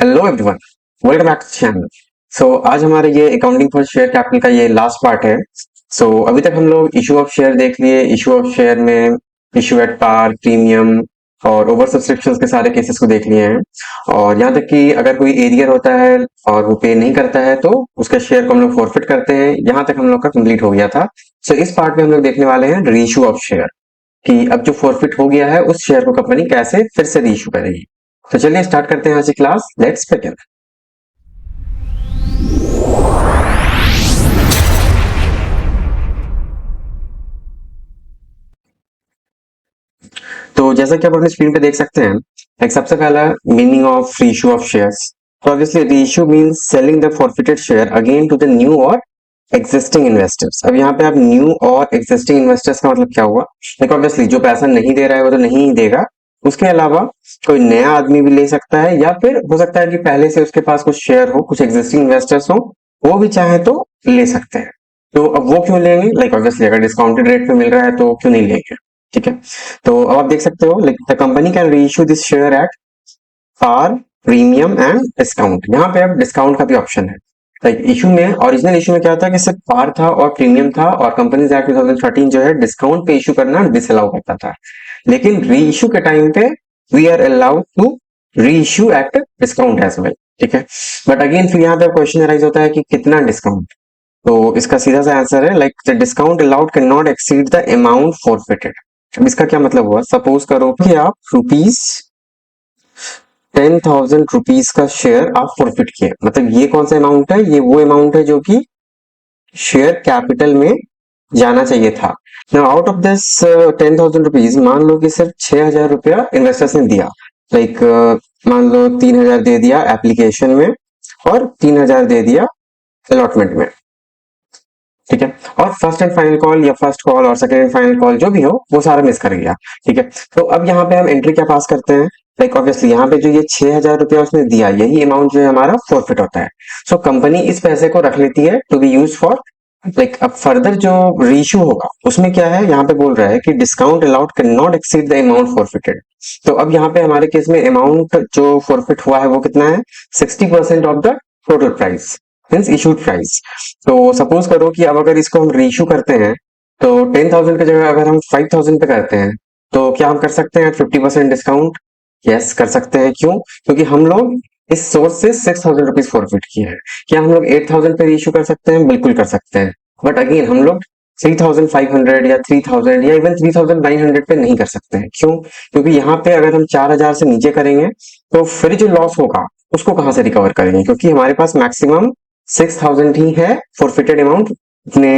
Hello everyone, welcome back to channel. आज हमारे ये अकाउंटिंग फॉर शेयर कैपिटल का ये लास्ट पार्ट है। अभी तक हम लोग इशू ऑफ शेयर देख लिए। इशू ऑफ शेयर में इशू एट पार, प्रीमियम और ओवर सब्सक्रिप्शन के सारे केसेस को देख लिए हैं। और यहाँ तक कि अगर कोई एरियर होता है और वो पे नहीं करता है तो उसके शेयर को हम लोग फॉरफिट करते हैं। यहाँ तक हम लोग का कंप्लीट हो गया था। इस पार्ट में हम लोग देखने वाले हैं रीइशू ऑफ शेयर, कि अब जो फॉरफिट हो गया है उस शेयर को कंपनी कैसे फिर से रीइशू करेगी। तो चलिए स्टार्ट करते हैं आज की क्लास। Let's begin. तो जैसा कि आप अपनी स्क्रीन पे देख सकते हैं, एक सबसे पहला meaning of reissue of shares. तो obviously reissue means selling the forfeited share again to the new और एग्जिस्टिंग इन्वेस्टर्स। अब यहाँ पे आप न्यू और एग्जिस्टिंग इन्वेस्टर्स का मतलब क्या हुआ? लाइक ऑब्वियसली जो पैसा नहीं दे रहा है वो तो नहीं ही देगा, उसके अलावा कोई नया आदमी भी ले सकता है, या फिर हो सकता है कि पहले से उसके पास कुछ शेयर हो, कुछ एग्जिस्टिंग इन्वेस्टर्स हो, वो भी चाहे तो ले सकते हैं। तो अब वो क्यों लेंगे? लाइक ऑब्वियसली अगर डिस्काउंटेड रेट पे मिल रहा है तो क्यों नहीं लेंगे। ठीक है, तो अब आप देख सकते हो like the company can reissue this share at par, premium and discount. यहाँ पे अब डिस्काउंट का भी ऑप्शन है। लाइक इशू में, ओरिजिनल इशू में क्या था कि सिर्फ पार था और प्रीमियम था, और कंपनीज एक्ट 2013 जो है डिस्काउंट पे इशू करना डिसअलाउ करता था। लेकिन री इशू के टाइम पे we are allowed to reissue at discount as well. ठीक है, बट अगेन फिर यहाँ पे क्वेश्चन अराइज होता है कि कितना डिस्काउंट। तो इसका सीधा सा आंसर है like the discount allowed can not exceed the amount forfeited. अब इसका क्या मतलब हुआ? सपोज करो कि आप रुपीज 10,000 रुपीज का शेयर आप फॉरफिट किए, मतलब ये कौन सा अमाउंट है? ये वो अमाउंट है जो कि शेयर कैपिटल में जाना चाहिए था। Now out of this 10,000 rupees, मान लो कि सिर्फ 6,000 रुपया इन्वेस्टर्स ने दिया। लाइक मान लो 3,000 दे दिया एप्लीकेशन में और 3,000 दे दिया अलॉटमेंट में। ठीक है, और फर्स्ट एंड फाइनल कॉल या फर्स्ट कॉल और सेकंड एंड फाइनल कॉल जो भी हो वो सारा मिस कर गया। ठीक है, तो अब यहाँ पे हम एंट्री क्या पास करते हैं? लाइक ऑब्वियसली यहाँ पे जो ये 6,000 रुपया उसने दिया, यही अमाउंट जो है हमारा फॉरफिट होता है। कंपनी इस पैसे को रख लेती है to be use for, like अब फर्दर जो रीइश्यू होगा उसमें क्या है, यहाँ पे बोल रहा है कि discount allowed can not exceed the amount forfeited. तो अब यहाँ पे हमारे केस में अमाउंट जो फॉरफिट हुआ है वो कितना है? 60% of the total price, means issued price. तो सपोज करो कि अब अगर इसको हम रीइश्यू करते हैं तो 10,000 की जगह अगर हम 5,000 पे करते हैं तो क्या हम कर सकते हैं 50% डिस्काउंट? यस, कर सकते हैं। क्यों? क्योंकि हम लोग इस सोर्स से 6,000 रुपीज फॉरफिट किए हैं। क्या हम लोग 8,000 पे रीइश्यू कर सकते हैं? बिल्कुल कर सकते हैं, बट अगेन हम लोग 3,500 या 3,000 या इवन 3,900 पे नहीं कर सकते हैं। क्यों? क्योंकि यहाँ पे अगर हम 4,000 से नीचे करेंगे तो फिर जो लॉस होगा उसको कहां से रिकवर करेंगे, क्योंकि हमारे पास मैक्सिमम 6,000 ही है फॉरफिटेड अमाउंट। अपने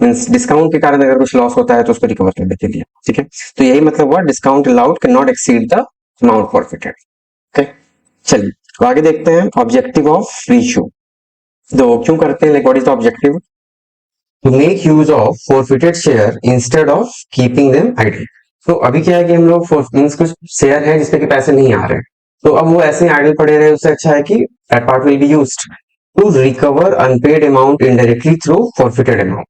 मीन्स डिस्काउंट के कारण अगर कुछ लॉस होता है तो उसको रिकवर करने के लिए। ठीक है, तो यही मतलब हुआ discount allowed can not exceed the amount forfeited. Okay, चलिए तो आगे देखते हैं ऑब्जेक्टिव ऑफ रीइश्यू। तो क्यों करते हैं, like what is the objective? To make use of forfeited share instead of keeping them idle. तो अभी क्या है कि हम लोग मीन्स कुछ शेयर है जिसपे कि पैसे नहीं आ रहे, तो अब वो ऐसे आइडल पड़े रहे, उससे अच्छा है कि that part will be used to recover unpaid amount indirectly through forfeited amount.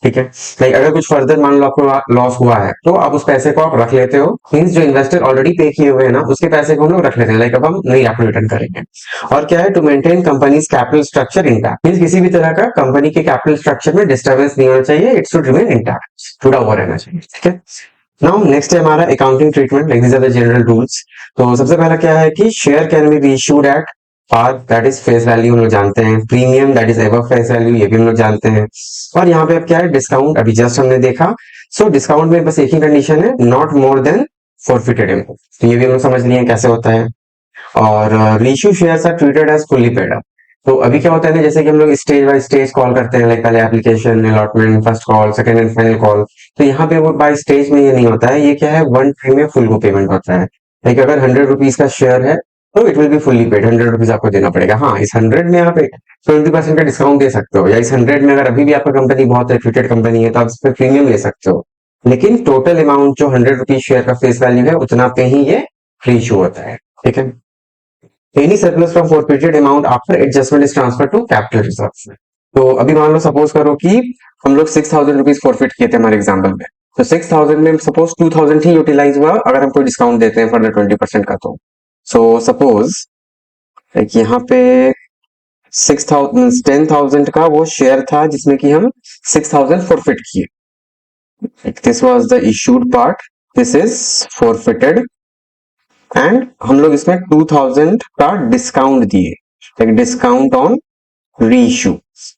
ठीक है, लाइक अगर कुछ फर्दर मान लो आपको लॉस हुआ है तो आप उस पैसे को आप रख लेते हो, मीन्स जो इन्वेस्टर ऑलरेडी पे किए हुए हैं ना उसके पैसे को हम लोग रख लेते हैं, लाइक अब हम नहीं आपको रिटर्न करेंगे। और क्या है? To maintain company's capital structure intact, means किसी भी तरह का कंपनी के कैपिटल स्ट्रक्चर में डिस्टर्बेंस नहीं होना चाहिए, इट शुड रिमेन इंटैक्ट, जुड़ा हुआ रहना चाहिए। ठीक है, नाउ नेक्स्ट है हमारा accounting treatment, like these are the general rules. तो सबसे पहला क्या है कि share can be reissued at par, that is face value, हम लोग जानते हैं। Premium, that is above face value, ये भी हम लोग जानते हैं। और यहाँ पे अब क्या है? डिस्काउंट, अभी जस्ट हमने देखा। डिस्काउंट में बस एक ही कंडीशन है, not more than forfeited amount, तो ये भी हम लोग समझ लिए कैसे होता है। और reissue shares are treated as fully paid up. तो अभी क्या होता है ना, जैसे कि हम लोग स्टेज बाय स्टेज कॉल करते हैं, लाइक पहले application, allotment, first call, second and final call. तो यहाँ पे वो बाय स्टेज में ये नहीं होता है, ये क्या है, वन टाइम में फुल को पेमेंट होता है। लाइक अगर 100 रुपीज का शेयर है तो it will be fully paid, 100 rupees आपको देना पड़ेगा। हाँ, इस 100 में आप 20% का डिस्काउंट दे सकते हो, या इस 100 में अगर अभी भी आपका कंपनी बहुत रेप्यूटेड कंपनी है तो आप इस पर प्रीमियम ले सकते हो। लेकिन टोटल अमाउंट जो 100 रुपीज शेयर का फेस वैल्यू है उतना पे ही ये फ्री इशू होता है। ठीक है, any surplus from forfeited amount after adjustment is transfer to capital reserve. तो अभी मान लो सपोज करो कि हम लोग 6,000 रुपीज फॉरफिट किए थे हमारे एग्जाम्पल में, तो 6,000 में सपोज 2,000 ही यूटिलाइज हुआ अगर हम कोई डिस्काउंट देते हैं फॉर द 20% का। तो सपोज लाइक यहाँ पे 10,000 का वो शेयर था जिसमें कि हम 6,000 फॉरफिट किए. This was the issued part, this is forfeited, and हम लोग इसमें 2,000 का डिस्काउंट दिए, लाइक डिस्काउंट ऑन री इशू.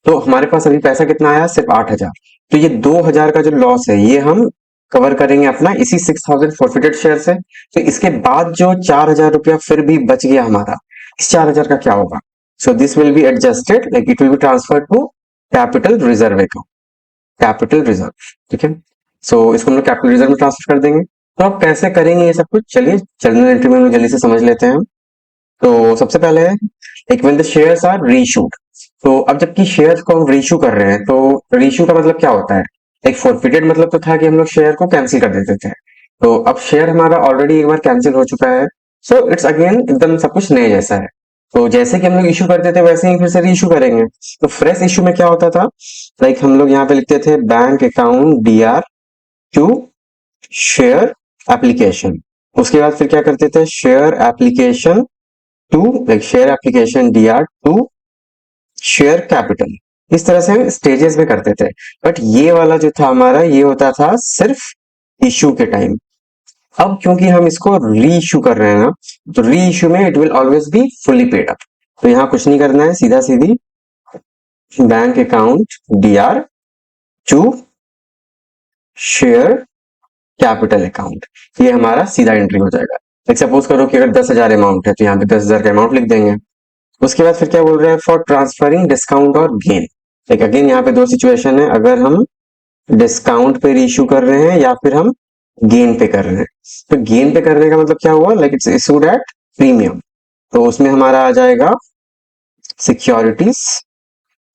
तो हमारे पास अभी पैसा कितना आया, सिर्फ 8,000. तो ये 2,000 का जो लॉस है ये हम कवर करेंगे अपना इसी 6,000 फॉरफिटेड शेयर से. तो इसके बाद जो 4,000 रुपया फिर भी बच गया हमारा, इस 4,000 का क्या होगा? So this will be adjusted, like it will be transfer to capital reserve account, capital reserve. ठीक है, सो इसको हम लोग कैपिटल रिजर्व में ट्रांसफर कर देंगे. तो आप कैसे करेंगे ये सब कुछ, चलिए जर्नल एंट्री में हम लोग जल्दी से समझ लेते हैं. तो सबसे पहले है एक, when the shares are reissued. तो अब जबकि शेयर्स को हम रीइश्यू कर रहे हैं, तो रीइश्यू का मतलब क्या होता है? एक फॉरफिटेड मतलब तो था कि हम लोग शेयर को कैंसिल कर देते थे. तो अब शेयर हमारा ऑलरेडी एक बार कैंसिल हो चुका है, सो इट्स अगेन एकदम सब कुछ नए जैसा है. तो जैसे कि हम लोग इश्यू करते थे वैसे ही फिर से रीइश्यू करेंगे. तो फ्रेश इश्यू में क्या होता था, लाइक हम लोग यहाँ पे लिखते थे bank account DR to share application. उसके बाद फिर क्या करते थे, share application to, like share application DR to share capital. इस तरह से हम स्टेजेस में करते थे. बट ये वाला जो था हमारा, ये होता था सिर्फ इश्यू के टाइम. अब क्योंकि हम इसको री इश्यू कर रहे हैं ना, तो री इश्यू में it will always be fully paid up. तो यहाँ कुछ नहीं करना है, सीधा सीधी bank account DR to share capital account, ये हमारा सीधा एंट्री हो जाएगा. लाइक सपोज करो कि अगर 10,000 अमाउंट है तो यहाँ पे 10,000 का अमाउंट लिख देंगे. उसके बाद फिर क्या बोल रहे हैं, फॉर ट्रांसफरिंग डिस्काउंट और गेन. लाइक अगेन यहाँ पे दो सिचुएशन है, अगर हम डिस्काउंट पे इशू कर रहे हैं या फिर हम गेन पे कर रहे हैं. तो गेन पे करने का मतलब क्या हुआ, like it's issued at premium. तो उसमें हमारा आ जाएगा सिक्योरिटीज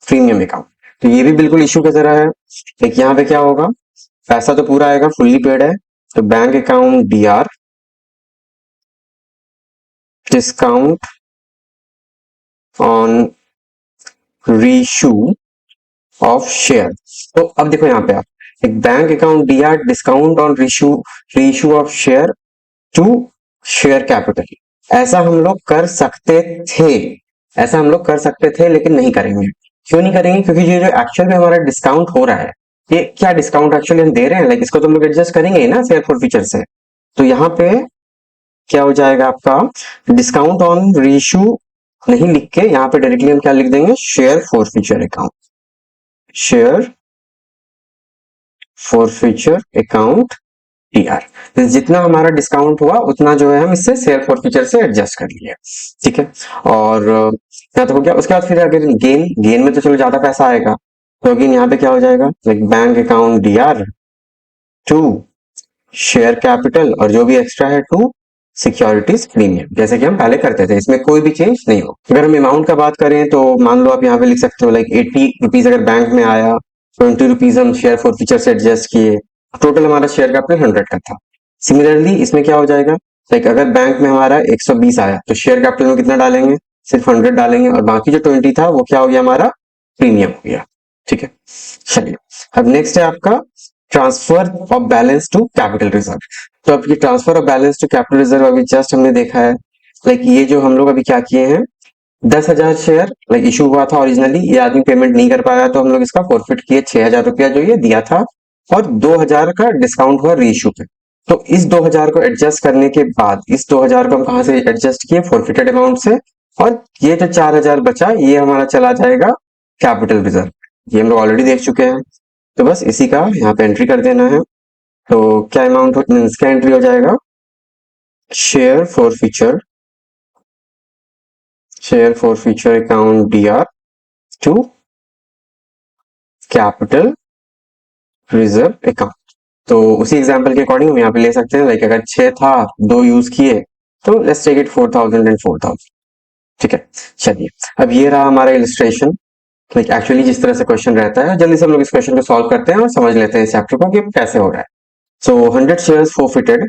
प्रीमियम अकाउंट. तो ये भी बिल्कुल इशू की तरह है. लाइक यहाँ पे क्या होगा, पैसा तो पूरा आएगा, फुल्ली पेड है. तो bank account DR discount on reissue of share. तो अब देखो यहाँ पे आप, एक bank account DR discount on reissue of share to share capital. ऐसा हम लोग कर सकते थे, ऐसा हम लोग कर सकते थे, लेकिन नहीं करेंगे. क्यों नहीं करेंगे, क्योंकि ये जो एक्चुअल में हमारा डिस्काउंट हो रहा है, ये क्या डिस्काउंट एक्चुअली हम दे रहे हैं, लाइक इसको तो हम लोग एडजस्ट करेंगे ही ना शेयर फॉर फीचर से. तो यहाँ पे क्या हो जाएगा आपका, डिस्काउंट ऑन रीइश्यू नहीं लिख के यहाँ पे डायरेक्टली हम क्या लिख देंगे, share forfeiture account, share forfeiture account DR. जितना हमारा डिस्काउंट हुआ उतना जो है हम इससे शेयर फॉर फीचर से एडजस्ट कर लिए. ठीक है, और क्या तो हो गया. उसके बाद फिर अगर गेन में तो चलो ज्यादा पैसा आएगा, तो अगेन यहाँ पे क्या हो जाएगा, like bank account DR to share capital, और जो भी एक्स्ट्रा है टू सिक्योरिटीज प्रीमियम, जैसे कि हम पहले करते थे. इसमें कोई भी चेंज नहीं हो. अगर हम अमाउंट का बात करें तो मान लो आप यहाँ पे लिख सकते हो, लाइक 80 रुपीज अगर बैंक में आया, 20 रुपीज हम शेयर फॉर फीचर से एडजस्ट किए, टोटल हमारा शेयर कैपिटल 100 का था. सिमिलरली इसमें क्या हो जाएगा, लाइक अगर बैंक में हमारा 120 आया, तो शेयर कैपिटल में कितना डालेंगे, सिर्फ 100 डालेंगे, और बाकी जो 20 था वो क्या हो गया, हमारा प्रीमियम हो गया. ठीक है, चलिए अब नेक्स्ट है आपका transfer of balance to capital reserve. तो अब ये transfer of balance to capital reserve अभी जस्ट हमने देखा है. लाइक ये जो हम लोग अभी क्या किए हैं, 10,000 शेयर लाइक इशू हुआ था ओरिजिनली, ये आदमी पेमेंट नहीं कर पाया, तो हम लोग इसका फॉरफिट किए 6,000 रुपया जो ये दिया था, और 2,000 का डिस्काउंट हुआ रीइश्यू पे. तो इस 2,000 को एडजस्ट करने के बाद, इस 2,000 को हम कहां से एडजस्ट किए, फॉरफिटेड अमाउंट से, और ये जो 4,000 बचा ये हमारा चला जाएगा कैपिटल रिजर्व. ये हम लोग ऑलरेडी देख चुके हैं. तो बस इसी का यहाँ पे एंट्री कर देना है. तो क्या अमाउंट मीन्स क्या एंट्री हो जाएगा, share forfeiture account DR to capital reserve account. तो उसी एग्जांपल के अकॉर्डिंग हम यहाँ पे ले सकते हैं, लाइक अगर 6 था, 2 यूज किए, तो लेट्स टेक इट 4,000 एंड 4,000. ठीक है, चलिए अब ये रहा हमारा इलिस्ट्रेशन. लाइक एक्चुअली जिस तरह से क्वेश्चन रहता है, जल्दी से हम लोग इस क्वेश्चन को सॉल्व करते हैं और समझ लेते हैं इस चैप्टर को कि कैसे हो रहा है. सो 100 शेयर्स फॉरफिटेड,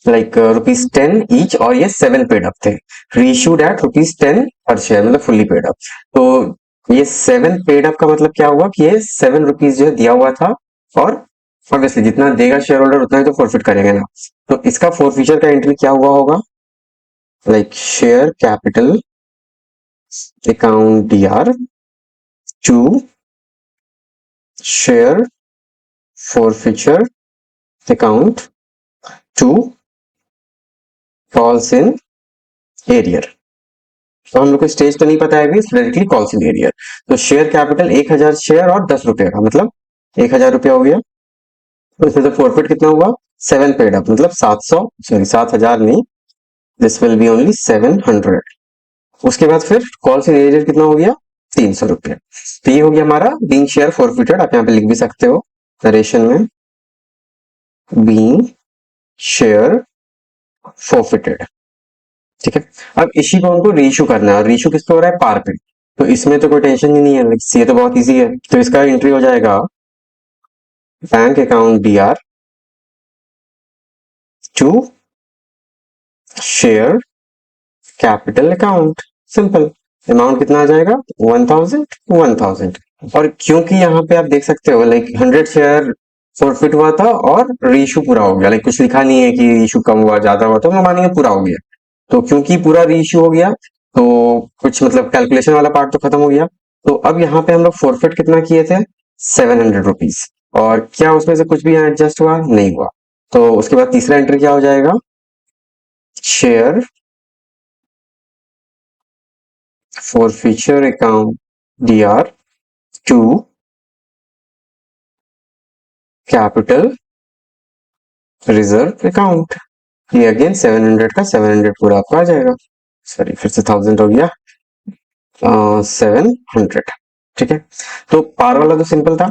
लाइक ₹10 ईच, और ये 7 पेड अप थे, रीइश्यूड एट ₹10 पर शेयर, मतलब फुल्ली पेड अप. तो ये 7 पेड अप का मतलब क्या हुआ कि ये ₹7 जो है दिया हुआ था, और ऑब्वियसली जितना देगा शेयर होल्डर उतना ही तो फॉरफिट करेंगे ना. तो इसका फॉरफीचर का एंट्री क्या हुआ होगा, like share capital account dr to share forfeiture account to calls in arrear। तो हम लोग को स्टेज तो नहीं पता है अभी, डायरेक्टली कॉल्स इन एरियर। तो शेयर कैपिटल 1000 शेयर और 10 रुपए का, मतलब 1000 रुपया हो गया। तो इसमें से फॉरफिट कितना हुआ, 7 पेड अप, मतलब 700, सॉरी 7000 नहीं, दिस विल बी ओनली 700। उसके बाद फिर कॉल्स इन एरियर कितना हो गया, 300 रुपया। तो ये हो गया हमारा बीइंग शेयर फॉरफिटेड। आप यहाँ पे लिख भी सकते हो नरेशन में, बीइंग शेयर फॉरफिटेड। ठीक है। अब इसी को हमको रीइश्यू करना है, और रीइश्यू किस पे हो रहा है, पार पे। तो इसमें तो कोई टेंशन ही नहीं है, ये तो बहुत इजी है। तो इसका एंट्री हो जाएगा bank account DR to share capital account, simple. Amount कितना आ जाएगा, 1000। और क्योंकि यहाँ पे आप देख सकते हो लाइक 100 शेयर फॉरफिट हुआ था और रीइश्यू पूरा हो गया, लाइक कुछ लिखा नहीं है कि रीइश्यू कम हुआ ज्यादा हुआ, तो हम मानेंगे पूरा हो गया। तो क्योंकि पूरा रीइश्यू हो गया, तो कुछ मतलब कैलकुलेशन वाला पार्ट तो खत्म हो गया। तो अब यहाँ पे हम लोग फॉरफिट कितना किए थे, 700 रुपीज। और क्या उसमें से कुछ भी यहाँ एडजस्ट हुआ, नहीं हुआ। तो उसके बाद तीसरा एंट्री क्या हो जाएगा, share forfeiture account dr to capital reserve account। ये अगेन 700 का 700 पूरा आपका आ जाएगा, सॉरी फिर से 1000 हो गया, 700। ठीक है। तो पार वाला तो सिंपल था।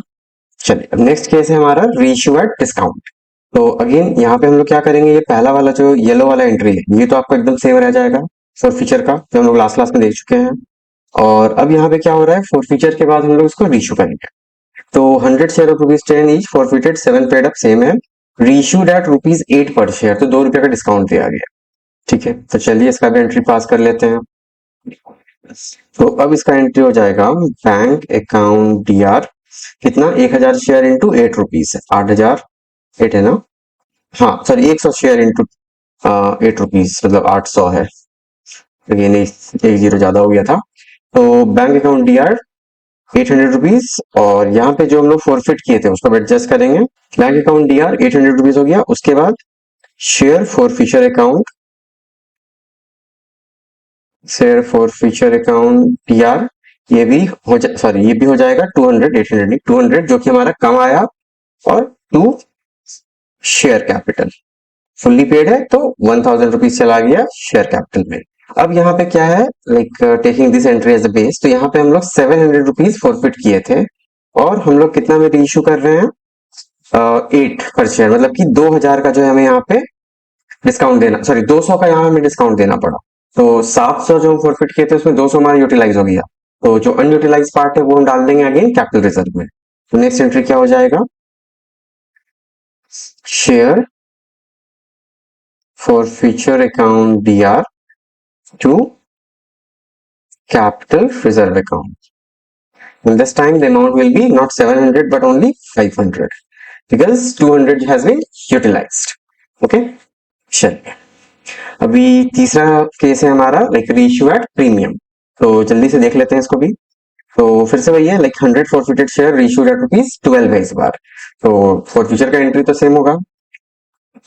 चलिए अब नेक्स्ट केस है हमारा रीइश्यू एट डिस्काउंट। तो अगेन यहाँ पे हम लोग क्या करेंगे, ये पहला वाला जो येलो वाला एंट्री है, ये तो आपको एकदम सेम रह जाएगा फॉर फीचर का, जो हम लोग लास्ट क्लास में देख चुके हैं। और अब यहाँ पे क्या हो रहा है, फॉर फीचर के बाद हम लोग इसको रीइश्यू करेंगे। तो 100 share of ₹10 each forfeited 7 paid up, same है। रीइश्यूड एट ₹8 पर शेयर, तो 2 रुपए का डिस्काउंट दिया गया। ठीक है, तो चलिए इसका भी एंट्री पास कर लेते हैं। तो अब इसका एंट्री हो जाएगा बैंक अकाउंट डीआर, कितना, 1000 शेयर इंटू 8 रुपीज है, 8000, 8 है ना, हाँ सॉरी 100 शेयर इंटू 8 रुपीज, मतलब 800 है। अगेन एक जीरो ज्यादा हो गया था। तो बैंक अकाउंट डीआर 800 रुपीज, और यहाँ पे जो हम लोग फॉरफिट किए थे उसको एडजस्ट करेंगे। बैंक अकाउंट डीआर 800 रुपीज हो गया। उसके बाद share forfeiture account, share forfeiture account D R, ये भी हो सॉरी ये भी हो जाएगा 200, 800 नहीं 200, जो कि हमारा कम आया, और to share capital fully paid है, तो 1000 रुपीज चला गया शेयर कैपिटल में। अब यहाँ पे क्या है, like taking this entry as a base, तो यहाँ पे हम लोग 700 रुपीज फॉरफिट किए थे, और हम लोग कितना में रीइश्यू कर रहे हैं, 8 पर शेयर, मतलब कि 2000 का जो है हमें यहाँ पे डिस्काउंट देना, सॉरी 200 का यहाँ हमें डिस्काउंट देना पड़ा। तो 700 जो हम फॉरफिट किए थे उसमें 200 हमारा यूटिलाइज हो गया। तो जो अनयूटिलाइज पार्ट है वो हम डाल देंगे अगेन कैपिटल रिजर्व में। तो नेक्स्ट एंट्री क्या हो जाएगा, share forfeiture account DR to capital reserve account. And this time the amount will be not 700 but only 500 because 200 has been utilized. Okay, चलिए अभी तीसरा केस है हमारा लाइक रीइश्यू एट प्रीमियम। तो जल्दी से देख लेते हैं इसको भी। तो फिर से वही है, like 100 forfeited share reissued at ₹12 है इस बार। तो फॉरफिचर का एंट्री तो सेम होगा,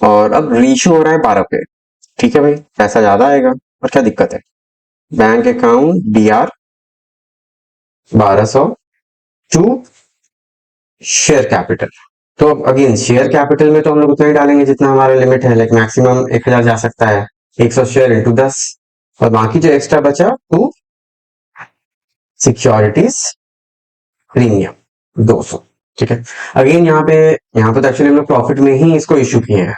और अब रीइश्यू हो रहा है 12 पे। ठीक है भाई, पैसा ज्यादा आएगा और क्या दिक्कत है। Bank account DR 1200 to share capital. तो अब अगेन शेयर कैपिटल में तो हम लोग उतना ही डालेंगे जितना हमारा लिमिट है, लाइक मैक्सिमम 1000 जा सकता है, 100 शेयर इंटू 10, और बाकी जो एक्स्ट्रा बचा टू सिक्योरिटीज प्रीमियम 200। ठीक है। अगेन यहाँ पे तो एक्चुअली हम लोग प्रॉफिट में ही इसको इश्यू किए हैं,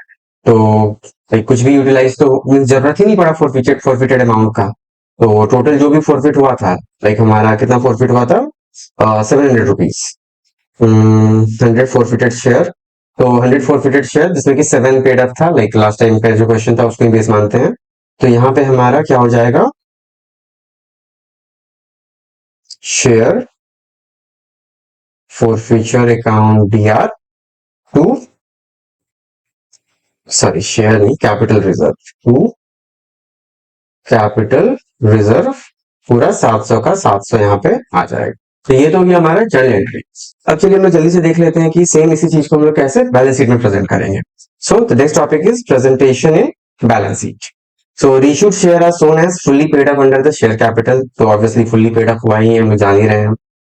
तो लाइक कुछ भी यूटिलाइज तो मीन्स जरूरत ही नहीं पड़ा फॉरफिटेड अमाउंट का। तो टोटल जो भी फॉरफिट हुआ था, लाइक हमारा कितना फॉरफिट हुआ था, 700 रुपीज, 100 फॉरफिटेड शेयर। तो 100 फॉरफिटेड शेयर जिसमें कि 7 पेड अप था, लाइक लास्ट टाइम का जो क्वेश्चन था उसको बेस मानते हैं। तो यहाँ पे हमारा क्या हो जाएगा, share forfeiture account DR to, sorry share नहीं capital reserve, to capital reserve पूरा 700 का 700 यहाँ पे आ जाएगा। तो ये तो गया हमारा जर्नल एंट्री। अब चलिए हम लोग जल्दी से देख लेते हैं कि सेम इसी चीज को हम लोग कैसे बैलेंस शीट में प्रेजेंट करेंगे। So the next topic is presentation in balance sheet. So reissued share are shown as fully paid up under the share capital. तो obviously fully paid up हुआ ही है, हम लोग जान ही रहे हैं।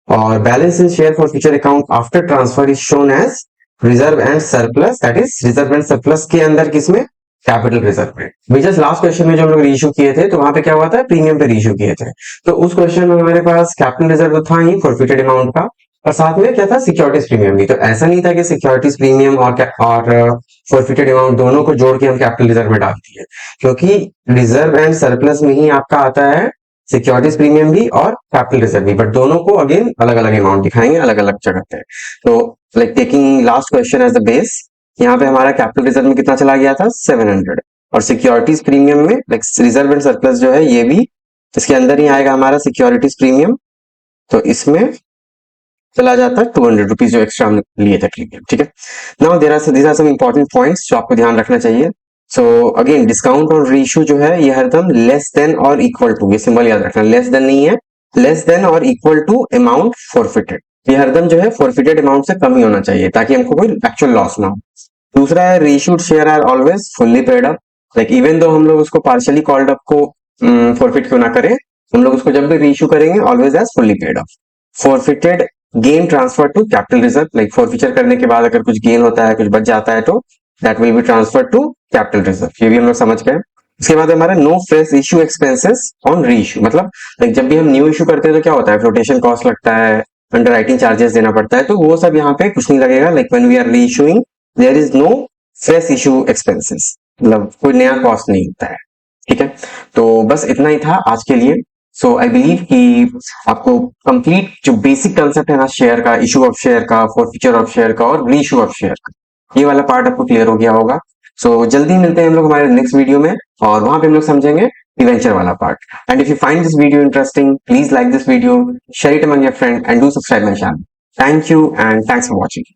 और balance in share for future account after transfer is shown as reserve and surplus. That is reserve and surplus के अंदर किसमें? कैपिटल रिजर्व में। भी जस्ट लास्ट क्वेश्चन में जो हम लोग रीइश्यू किए थे तो वहां पे क्या हुआ था? प्रीमियम पे रीइश्यू किए थे। तो उस क्वेश्चन में हमारे पास कैपिटल रिजर्व था ही फॉरफिटेड अमाउंट का, और साथ में क्या था? सिक्योरिटीज प्रीमियम भी। तो ऐसा नहीं था कि सिक्योरिटीज प्रीमियम और फॉरफिटेड अमाउंट दोनों को जोड़ के हम कैपिटल रिजर्व में डाल दिए, क्योंकि रिजर्व एंड सरप्लस में ही आपका आता है सिक्योरिटीज प्रीमियम भी और कैपिटल रिजर्व भी, बट दोनों को अगेन अलग अलग अमाउंट दिखाएंगे अलग अलग जगह पे। तो like taking last question as the base, यहाँ पे हमारा कैपिटल रिजर्व में कितना चला गया था? 700। और सिक्योरिटीज प्रीमियम में लाइक रिजर्व एंड सरप्लस जो है ये भी इसके अंदर ही आएगा हमारा सिक्योरिटीज प्रीमियम, तो इसमें चला जाता है 200 रुपीज जो एक्स्ट्रा हम लिए थे प्रीमियम। ठीक है, now these are some important points जो आपको ध्यान रखना चाहिए। So again discount on reissue जो है ये हरदम लेस देन और इक्वल टू, ये सिंबल याद रखना, लेस देन नहीं है, लेस देन और इक्वल टू अमाउंट फॉरफिटेड। ये हरदम जो है फॉरफिटेड अमाउंट से कम ही होना चाहिए ताकि हमको कोई एक्चुअल लॉस ना हो। दूसरा है reissued share are always fully paid up, like even though हम लोग उसको पार्शियली कॉल्ड अप को फॉरफिट क्यों ना करें, हम लोग उसको जब भी रीइश्यू करेंगे always as fully paid up. Forfeited gain transfer to capital reserve, like forfeiture करने के बाद अगर कुछ गेन होता है, कुछ बच जाता है, तो that will be transfer to capital reserve. ये भी हम लोग समझ गए। उसके बाद हमारा no fresh issue expenses on reissue, मतलब लाइक जब भी हम न्यू इश्यू करते हैं तो क्या होता है? फ्लोटेशन कॉस्ट लगता है, अंडर राइटिंग चार्जेस देना पड़ता है, तो वो सब यहाँ पे कुछ नहीं लगेगा। Like when we are reissuing there is no fresh issue expenses, मतलब कोई नया कॉस्ट नहीं होता है। ठीक है, तो बस इतना ही था आज के लिए। सो आई बिलीव कि आपको कंप्लीट जो बेसिक कंसेप्ट है ना शेयर का, इशू ऑफ शेयर का, फॉरफिचर ऑफ शेयर का और री इशू ऑफ शेयर का, ये वाला पार्ट आपको क्लियर हो गया होगा। सो जल्दी मिलते हैं हम लोग हमारे नेक्स्ट वीडियो में, और वहां पे हम लोग समझेंगे डिवेंचर वाला part. And if you find this video interesting, please like this video, share it among your friend and do subscribe my channel. Thank you and thanks for watching.